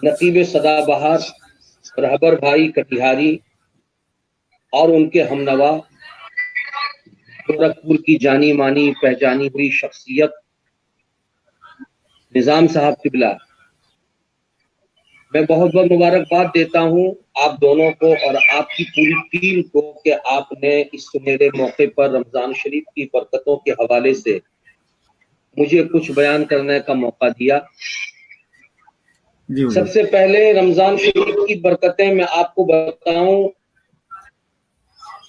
نقیب سدا بہار رہبر بھائی کٹیہاری اور ان کے ہمنوا گورکھپور کی جانی مانی پہچانی ہوئی شخصیت نظام صاحب قبلہ، میں بہت بہت مبارکباد دیتا ہوں آپ دونوں کو اور آپ کی پوری ٹیم کو کہ آپ نے اس سنہرے موقع پر رمضان شریف کی برکتوں کے حوالے سے مجھے کچھ بیان کرنے کا موقع دیا۔ سب سے پہلے رمضان شریف کی برکتیں میں آپ کو بتاؤں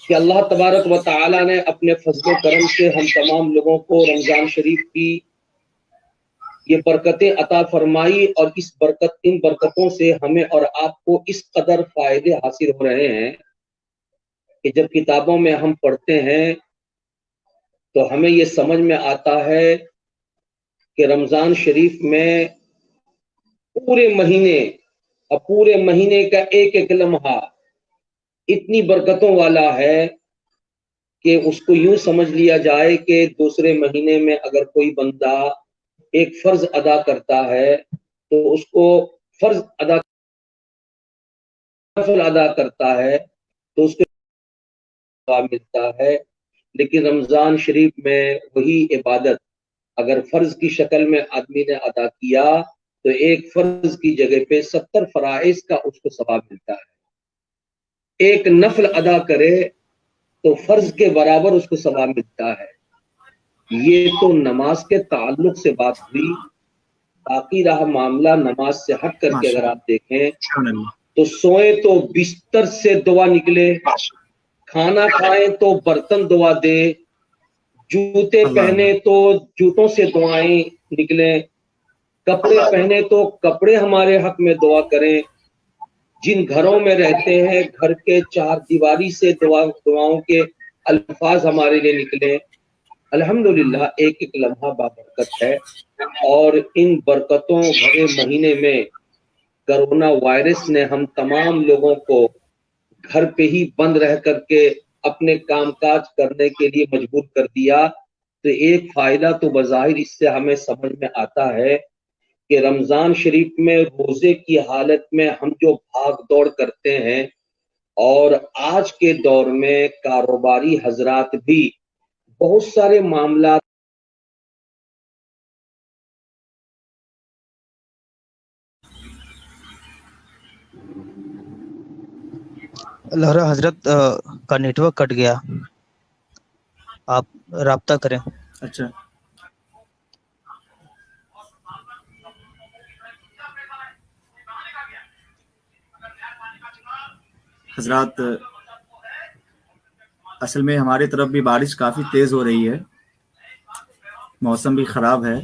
کہ اللہ تبارک و تعالی نے اپنے فضل و کرم سے ہم تمام لوگوں کو رمضان شریف کی یہ برکتیں عطا فرمائی، اور ان برکتوں سے ہمیں اور آپ کو اس قدر فائدے حاصل ہو رہے ہیں کہ جب کتابوں میں ہم پڑھتے ہیں تو ہمیں یہ سمجھ میں آتا ہے کہ رمضان شریف میں پورے مہینے کا ایک ایک لمحہ اتنی برکتوں والا ہے کہ اس کو یوں سمجھ لیا جائے کہ دوسرے مہینے میں اگر کوئی بندہ ایک فرض ادا کرتا ہے تو اس کو نفل ادا کرتا ہے تو اس کو ثواب ملتا ہے، لیکن رمضان شریف میں وہی عبادت اگر فرض کی شکل میں آدمی نے ادا کیا تو ایک فرض کی جگہ پہ 70 فرائض کا اس کو ثواب ملتا ہے۔ ایک نفل ادا کرے تو فرض کے برابر اس کو ثواب ملتا ہے۔ یہ تو نماز کے تعلق سے بات ہوئی، باقی رہا معاملہ نماز سے ہٹ کر کے اگر آپ دیکھیں تو سوئیں تو بستر سے دعا نکلے، کھانا کھائیں تو برتن دعا دے، جوتے پہنے تو جوتوں سے دعائیں نکلیں، کپڑے پہنے تو کپڑے ہمارے حق میں دعا کریں، جن گھروں میں رہتے ہیں گھر کے چار دیواری سے دعاؤں کے الفاظ ہمارے لیے نکلیں۔ الحمدللہ ایک ایک لمحہ بابرکت ہے، اور ان برکتوں بھرے مہینے میں کرونا وائرس نے ہم تمام لوگوں کو گھر پہ ہی بند رہ کر کے اپنے کام کاج کرنے کے لیے مجبور کر دیا، تو ایک فائدہ تو بظاہر اس سے ہمیں سمجھ میں آتا ہے کہ رمضان شریف میں روزے کی حالت میں ہم جو بھاگ دوڑ کرتے ہیں، اور آج کے دور میں کاروباری حضرات بھی بہت سارے معاملات لہرا حضرت کا نیٹ ورک کٹ گیا، آپ رابطہ کریں۔ اچھا، حضرات اصل میں ہماری طرف بھی بارش کافی تیز ہو رہی ہے، موسم بھی خراب ہے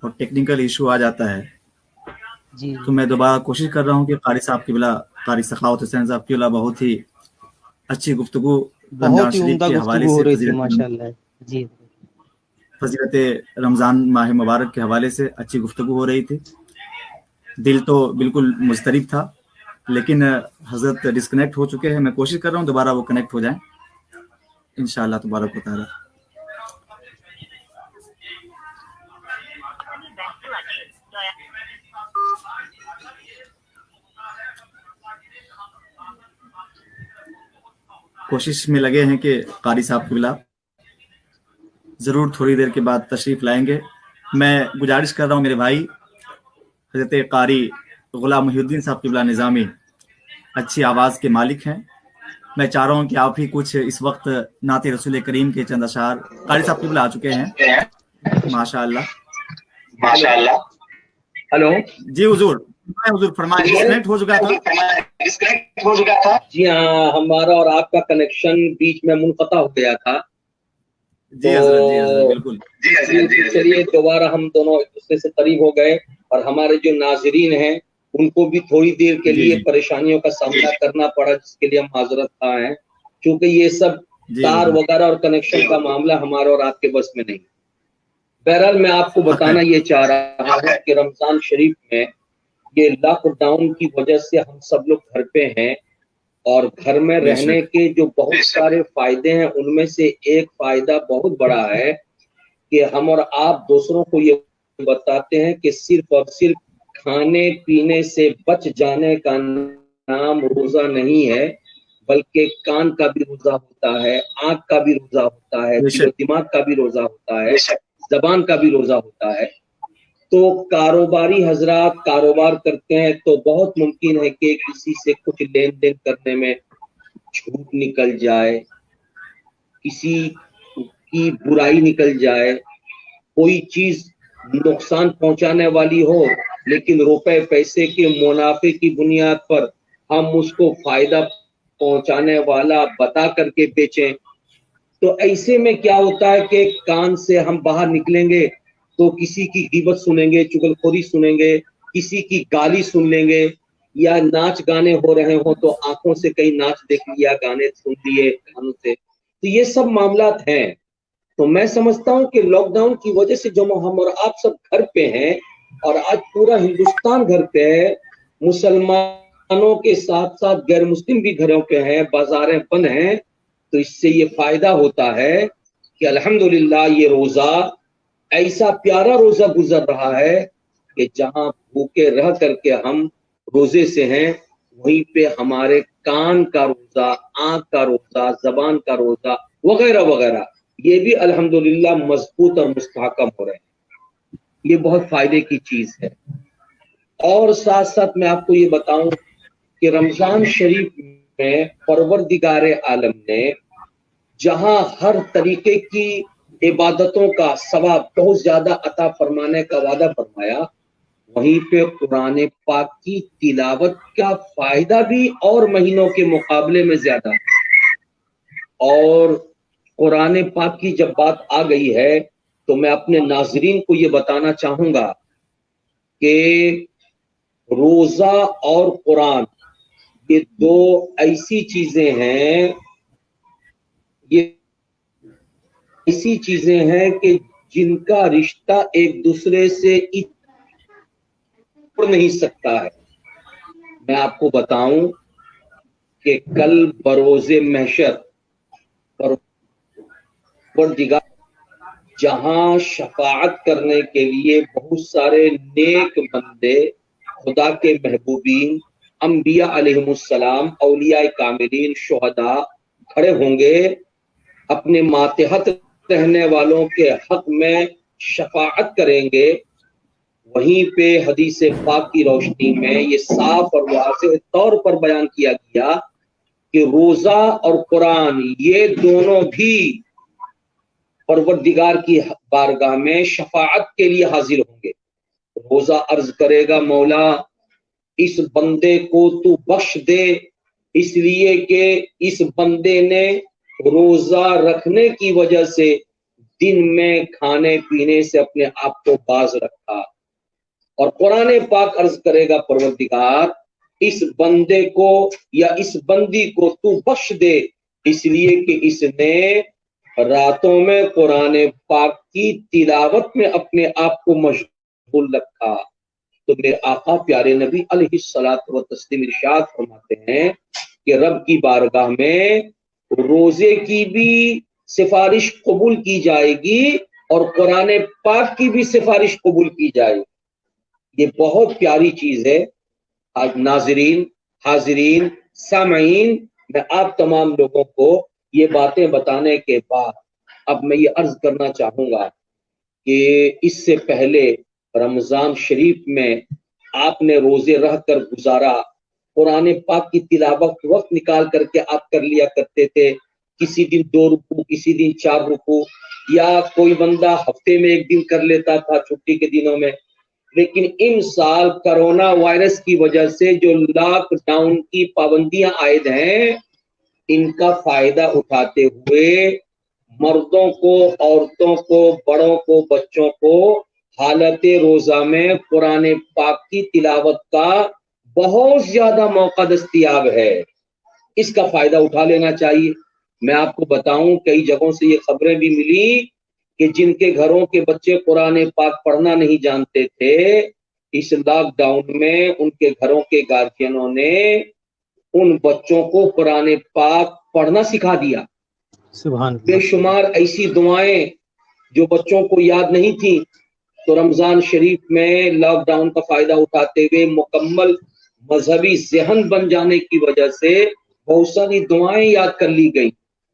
اور ٹیکنیکل ایشو آ جاتا ہے جی، تو میں دوبارہ کوشش کر رہا ہوں کہ قاری صاحب قبلہ قاری سخاوت حسین صاحب قبلہ بہت ہی اچھی گفتگو رمضان بہت ہی شریف عمدہ کے حوالے گفتگو ہو سے رہی تھی ماشاءاللہ۔ جی، فضیلت رمضان ماہ مبارک کے حوالے سے اچھی گفتگو ہو رہی تھی، دل تو بالکل مضطرب تھا، لیکن حضرت ڈسکنیکٹ ہو چکے ہیں، میں کوشش کر رہا ہوں دوبارہ وہ کنیکٹ ہو جائیں انشاءاللہ تبارک و تعالی۔ کوشش میں لگے ہیں کہ قاری صاحب قبلہ ضرور تھوڑی دیر کے بعد تشریف لائیں گے۔ میں گزارش کر رہا ہوں میرے بھائی حضرت قاری غلام محی الدین صاحب قبلہ نظامی اچھی آواز کے مالک ہیں، میں چاہ رہا ہوں کہ آپ ہی کچھ اس وقت نعت رسول کریم کے چند اشعار قاری صاحب قبلہ آ چکے ہیں ماشاءاللہ۔ ہلو جی حضور فرمائیں، ڈسکنیکٹ ہو چکا تھا۔ جی ہاں، ہمارا اور آپ کا کنیکشن بیچ میں منقطع ہو گیا تھا۔ جی حضرت بالکل، چلیے دوبارہ ہم دونوں ایک دوسرے سے قریب ہو گئے، اور ہمارے جو ناظرین ہیں ان کو بھی تھوڑی دیر کے لیے پریشانیوں کا سامنا کرنا پڑا، جس کے لیے ہم معذرت خواہ ہیں، چونکہ یہ سب تار وغیرہ اور کنیکشن کا معاملہ ہمارے اور آپ کے بس میں نہیں۔ بہرحال میں آپ کو بتانا یہ چاہ رہا ہوں کہ رمضان شریف میں یہ لاک ڈاؤن کی وجہ سے ہم سب لوگ گھر پہ ہیں، اور گھر میں رہنے کے جو بہت سارے فائدے ہیں ان میں سے ایک فائدہ بہت بڑا ہے کہ ہم اور آپ دوسروں کو یہ بتاتے ہیں کہ صرف اور صرف کھانے پینے سے بچ جانے کا نام روزہ نہیں ہے، بلکہ کان کا بھی روزہ ہوتا ہے، آنکھ کا بھی روزہ ہوتا ہے، دل و دماغ کا بھی روزہ ہوتا ہے، زبان کا بھی روزہ ہوتا ہے۔ تو کاروباری حضرات کاروبار کرتے ہیں تو بہت ممکن ہے کہ کسی سے کچھ لین دین کرنے میں جھوٹ نکل جائے، کسی کی برائی نکل جائے، کوئی چیز نقصان پہنچانے والی ہو، لیکن روپے پیسے کے منافع کی بنیاد پر ہم اس کو فائدہ پہنچانے والا بتا کر کے بیچیں، تو ایسے میں کیا ہوتا ہے کہ کان سے ہم باہر نکلیں گے تو کسی کی غیبت سنیں گے، چغلخوری سنیں گے، کسی کی گالی سن لیں گے، یا ناچ گانے ہو رہے ہوں تو آنکھوں سے کہیں ناچ دیکھ لیا، گانے سن لیے کانوں سے، تو یہ سب معاملات ہیں۔ تو میں سمجھتا ہوں کہ لاک ڈاؤن کی وجہ سے جو ہم اور آپ سب گھر پہ ہیں، اور آج پورا ہندوستان گھر پہ ہے، مسلمانوں کے ساتھ ساتھ غیر مسلم بھی گھروں پہ ہیں، بازاریں بند ہیں، تو اس سے یہ فائدہ ہوتا ہے کہ الحمدللہ یہ روزہ ایسا پیارا روزہ گزر رہا ہے کہ جہاں بھوکے رہ کر کے ہم روزے سے ہیں، وہیں پہ ہمارے کان کا روزہ، آنکھ کا روزہ، زبان کا روزہ وغیرہ وغیرہ یہ بھی الحمدللہ مضبوط اور مستحکم ہو رہے ہیں۔ یہ بہت فائدے کی چیز ہے۔ اور ساتھ ساتھ میں آپ کو یہ بتاؤں کہ رمضان شریف میں پروردگار عالم نے جہاں ہر طریقے کی عبادتوں کا ثواب بہت زیادہ عطا فرمانے کا وعدہ فرمایا، وہیں پہ قرآن پاک کی تلاوت کا فائدہ بھی اور مہینوں کے مقابلے میں زیادہ ہے۔ اور قرآن پاک کی جب بات آ گئی ہے تو میں اپنے ناظرین کو یہ بتانا چاہوں گا کہ روزہ اور قرآن یہ دو ایسی چیزیں ہیں، یہ ایسی چیزیں ہیں کہ جن کا رشتہ ایک دوسرے سے جڑ نہیں سکتا ہے۔ میں آپ کو بتاؤں کہ کل بروز محشر پروردگار جہاں شفاعت کرنے کے لیے بہت سارے نیک بندے، خدا کے محبوبین، انبیاء علیہم السلام، اولیاء کاملین، شہداء کھڑے ہوں گے، اپنے ماتحت رہنے والوں کے حق میں شفاعت کریں گے، وہیں پہ حدیث پاک کی روشنی میں یہ صاف اور واضح طور پر بیان کیا گیا کہ روزہ اور قرآن یہ دونوں بھی پروردگار کی بارگاہ میں شفاعت کے لیے حاضر ہوں گے۔ روزہ عرض کرے گا، مولا اس بندے کو تو بخش دے، اس لیے کہ اس بندے نے روزہ رکھنے کی وجہ سے دن میں کھانے پینے سے اپنے آپ کو باز رکھا۔ اور قرآن پاک عرض کرے گا، پروردگار اس بندے کو یا اس بندی کو تو بخش دے، اس لیے کہ اس نے راتوں میں قرآن پاک کی تلاوت میں اپنے آپ کو مشغول رکھا۔ تو میرے آقا پیارے نبی علیہ الصلوۃ والتسلیم ارشاد فرماتے ہیں کہ رب کی بارگاہ میں روزے کی بھی سفارش قبول کی جائے گی اور قرآن پاک کی بھی سفارش قبول کی جائے گی۔ یہ بہت پیاری چیز ہے۔ آج ناظرین، حاضرین، سامعین، میں آپ تمام لوگوں کو یہ باتیں بتانے کے بعد اب میں یہ عرض کرنا چاہوں گا کہ اس سے پہلے رمضان شریف میں آپ نے روزے رہ کر گزارا، قرآن پاک کی تلاوت وقت نکال کر کے آپ کر لیا کرتے تھے، کسی دن 2 رکوع، کسی دن 4 رکوع، یا کوئی بندہ ہفتے میں 1 دن کر لیتا تھا چھٹی کے دنوں میں۔ لیکن ان سال کرونا وائرس کی وجہ سے جو لاک ڈاؤن کی پابندیاں عائد ہیں، ان کا فائدہ اٹھاتے ہوئے مردوں کو، عورتوں کو، بڑوں کو، بچوں کو حالت روزہ میں قرآن پاک کی تلاوت کا بہت زیادہ موقع دستیاب ہے۔ اس کا فائدہ اٹھا لینا چاہیے۔ میں آپ کو بتاؤں کئی جگہوں سے یہ خبریں بھی ملی کہ جن کے گھروں کے بچے قرآن پاک پڑھنا نہیں جانتے تھے، اس لاک ڈاؤن میں ان کے گھروں کے گارجینوں نے ان بچوں کو قرآن پاک پڑھنا سکھا دیا۔ سبحان بے اللہ۔ شمار ایسی دعائیں جو بچوں کو یاد نہیں تھی، تو رمضان شریف میں لاک ڈاؤن کا فائدہ اٹھاتے ہوئے مکمل مذہبی ذہن بن جانے کی وجہ سے بہت ساری دعائیں یاد کر لی گئی.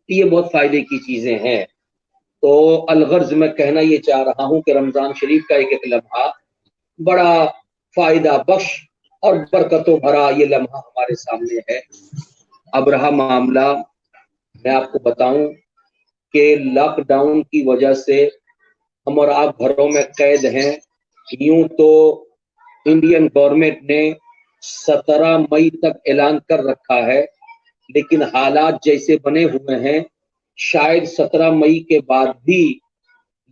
یہ بہت فائدے کی چیزیں ہیں. تو الغرض میں کہنا یہ چاہ رہا ہوں کہ رمضان شریف کا ایک لمحہ بڑا فائدہ بخش اور برکتوں بھرا یہ لمحہ ہمارے سامنے ہے. اب رہا معاملہ، میں آپ کو بتاؤں کہ لاک ڈاؤن کی وجہ سے ہم اور آپ گھروں میں قید ہیں. یوں تو انڈین گورنمنٹ نے 17 مئی تک اعلان کر رکھا ہے، لیکن حالات جیسے بنے ہوئے ہیں شاید 17 مئی کے بعد بھی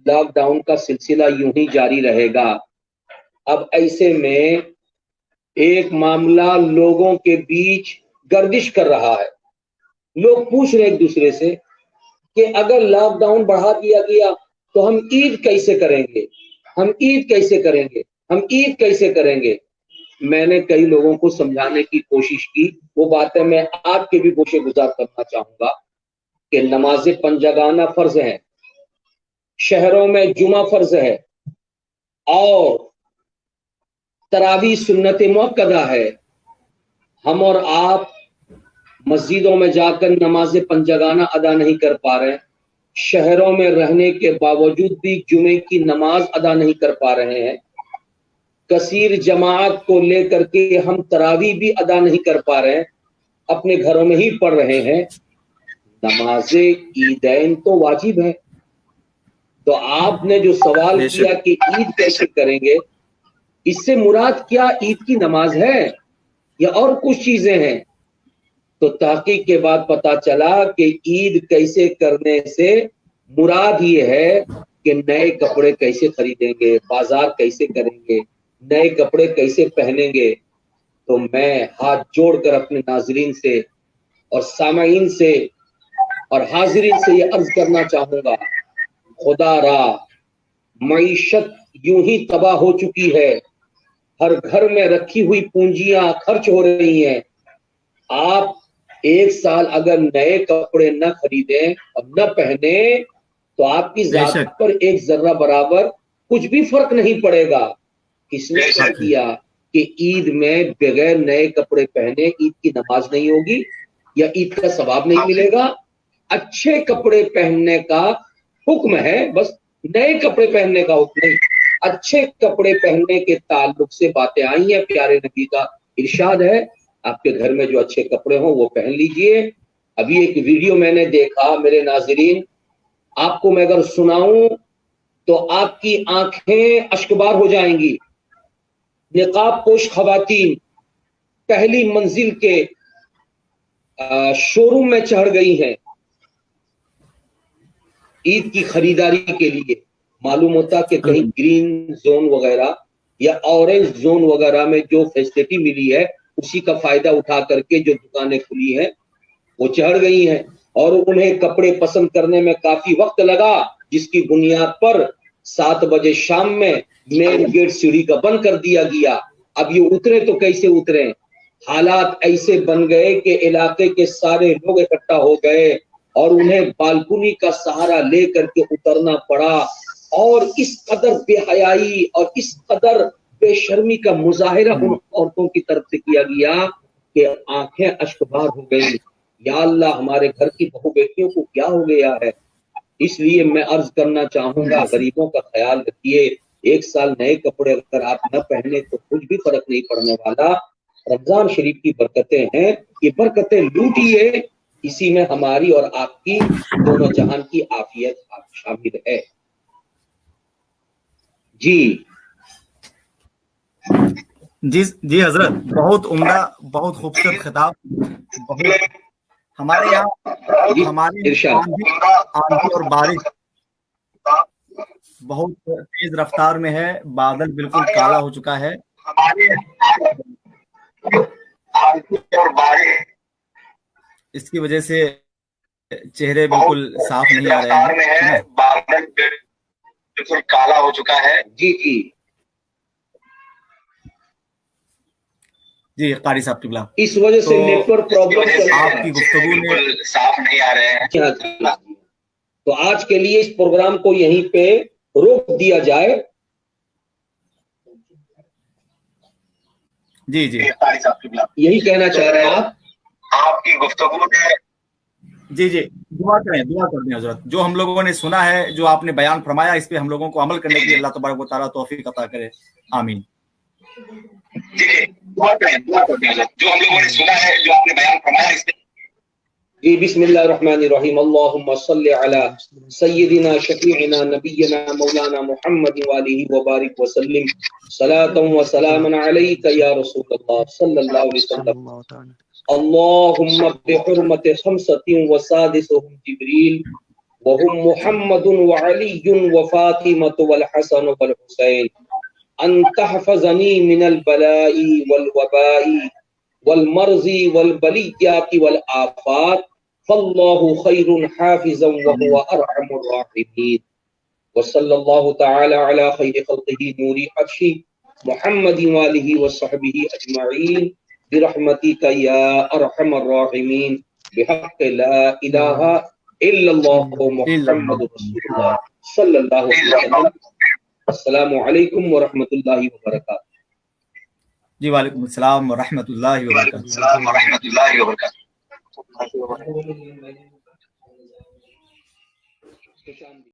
لاک ڈاؤن کا سلسلہ یوں ہی جاری رہے گا. اب ایسے میں ایک معاملہ لوگوں کے بیچ گردش کر رہا ہے. لوگ پوچھ رہے ایک دوسرے سے کہ اگر لاک ڈاؤن بڑھا دیا گیا تو ہم عید کیسے کریں گے، ہم عید کیسے کریں گے، ہم عید کیسے کریں گے. میں نے کئی لوگوں کو سمجھانے کی کوشش کی. وہ باتیں میں آپ کے بھی گوشے گزار کرنا چاہوں گا کہ نماز پنجگانہ فرض ہے، شہروں میں جمعہ فرض ہے، اور تراویح سنت مؤکدہ ہے. ہم اور آپ مسجدوں میں جا کر نماز پنجگانہ ادا نہیں کر پا رہے ہیں، شہروں میں رہنے کے باوجود بھی جمعے کی نماز ادا نہیں کر پا رہے ہیں، کثیر جماعت کو لے کر کے ہم تراویح بھی ادا نہیں کر پا رہے ہیں، اپنے گھروں میں ہی پڑھ رہے ہیں. نماز عیدین تو واجب ہے. تو آپ نے جو سوال کیا کہ عید کیسے کریں گے، اس سے مراد کیا عید کی نماز ہے یا اور کچھ چیزیں ہیں؟ تو تحقیق کے بعد پتا چلا کہ عید کیسے کرنے سے مراد یہ ہے کہ نئے کپڑے کیسے خریدیں گے، بازار کیسے کریں گے، نئے کپڑے کیسے پہنیں گے. تو میں ہاتھ جوڑ کر اپنے ناظرین سے اور سامعین سے اور حاضرین سے یہ عرض کرنا چاہوں گا، خدا را معیشت یوں ہی تباہ ہو چکی ہے، ہر گھر میں رکھی ہوئی پونجیاں خرچ ہو رہی ہیں. آپ ایک سال اگر نئے کپڑے نہ خریدیں اور نہ پہنیں تو آپ کی ذات پر ایک ذرہ برابر کچھ بھی فرق نہیں پڑے گا. کس نے کیا کہ عید میں بغیر نئے کپڑے پہنے عید کی نماز نہیں ہوگی یا عید کا ثواب نہیں ملے گا؟ اچھے کپڑے پہننے کا حکم ہے، بس نئے کپڑے پہننے کا حکم نہیں. اچھے کپڑے پہننے کے تعلق سے باتیں آئی ہیں. پیارے نبی کا ارشاد ہے آپ کے گھر میں جو اچھے کپڑے ہوں وہ پہن لیجئے. ابھی ایک ویڈیو میں نے دیکھا میرے ناظرین، آپ کو میں اگر سناؤں تو آپ کی آنکھیں اشکبار ہو جائیں گی. نقاب پوش خواتین پہلی منزل کے شو روم میں چڑھ گئی ہیں عید کی خریداری کے لیے. معلوم ہوتا کہ کہیں گرین زون وغیرہ یا اورنج زون وغیرہ میں جو فیسلٹی ملی ہے اسی کا فائدہ اٹھا کر کے جو دکانیں کھلی ہیں وہ چڑھ گئی ہیں، اور انہیں کپڑے پسند کرنے میں کافی وقت لگا، جس کی بنیاد پر 7 بجے شام میں مین گیٹ سیڑھی کا بند کر دیا گیا. اب یہ اترے تو کیسے اترے؟ حالات ایسے بن گئے کہ علاقے کے سارے لوگ اکٹھا ہو گئے اور انہیں بالکنی کا سہارا لے کر کے اترنا پڑا. اور اس قدر بے حیائی اور اس قدر بے شرمی کا مظاہرہ ان عورتوں کی طرف سے کیا گیا کہ آنکھیں اشکبار ہو گئی. یا اللہ، ہمارے گھر کی بہو بیٹیوں کو کیا ہو گیا ہے؟ اس لیے میں عرض کرنا چاہوں گا، غریبوں کا خیال رکھیے. ایک سال نئے کپڑے اگر آپ نہ پہنے تو کچھ بھی فرق نہیں پڑنے والا. رمضان شریف کی برکتیں ہیں، یہ برکتیں لوٹیے، اسی میں ہماری اور آپ کی دونوں جہان کی عافیت شامل ہے. جی حضرت، بہت عمدہ، بہت خوبصورت خطاب. ہمارے یہاں ہماری آندھی اور بارش بہت تیز رفتار میں ہے، بادل بالکل کالا ہو چکا ہے. اس کی وجہ سے چہرے بالکل صاف نہیں آ رہے ہیں، بادل بالکل کالا ہو چکا ہے. جی قاری صاحب قبلہ، اس وجہ سے نیٹ ورک پرابلم آپ کی گفتگو میں صاف نہیں آ رہے ہیں. تو آج کے لیے اس پروگرام کو یہیں پہ روک دیا جائے. جی جی یہی کہنا چاہ رہے ہیں آپ کی گفتگو نے جی جی دعا کر دیں حضرت، جو ہم لوگوں نے سنا ہے، جو آپ نے بیان فرمایا، اس پہ ہم لوگوں کو عمل کرنے کے لیے اللہ تبارک و تعالیٰ توفیق عطا کرے، آمین۔ جی دعا کر دیں حضرت، جو ہم لوگوں نے سنا ہے، جو آپ نے بیان فرمایا، اس پہ جی بسم اللہ الرحمن الرحیم، اللہم صلی علی سیدنا شفیعنا نبینا مولانا محمد وآلہ وبارک وسلم، صلاۃ و سلام علیک یا رسول اللہ صلی اللہ علیہ وسلم، اللہم بحرمت خمسۃ وسادسہم جبریل وہم محمد وعلی وفاطمۃ والحسن والحسین، ان تحفظنی من البلاء والوباء والمرض والبلیات والآفات، فاللہ خیر حافظا وهو ارحم الراحمین، وصلی اللہ تعالی علی خیر خلقہ نور عرش محمد وآلہ وصحبہ اجمعین برحمتک یا ارحم الراحمین، بحق لا الہ الا اللہ محمد رسول اللہ صلی اللہ علیہ وسلم۔ السلام علیکم ورحمۃ اللہ وبرکاتہ۔ جی وعلیکم السلام ورحمۃ اللہ وبرکاتہ۔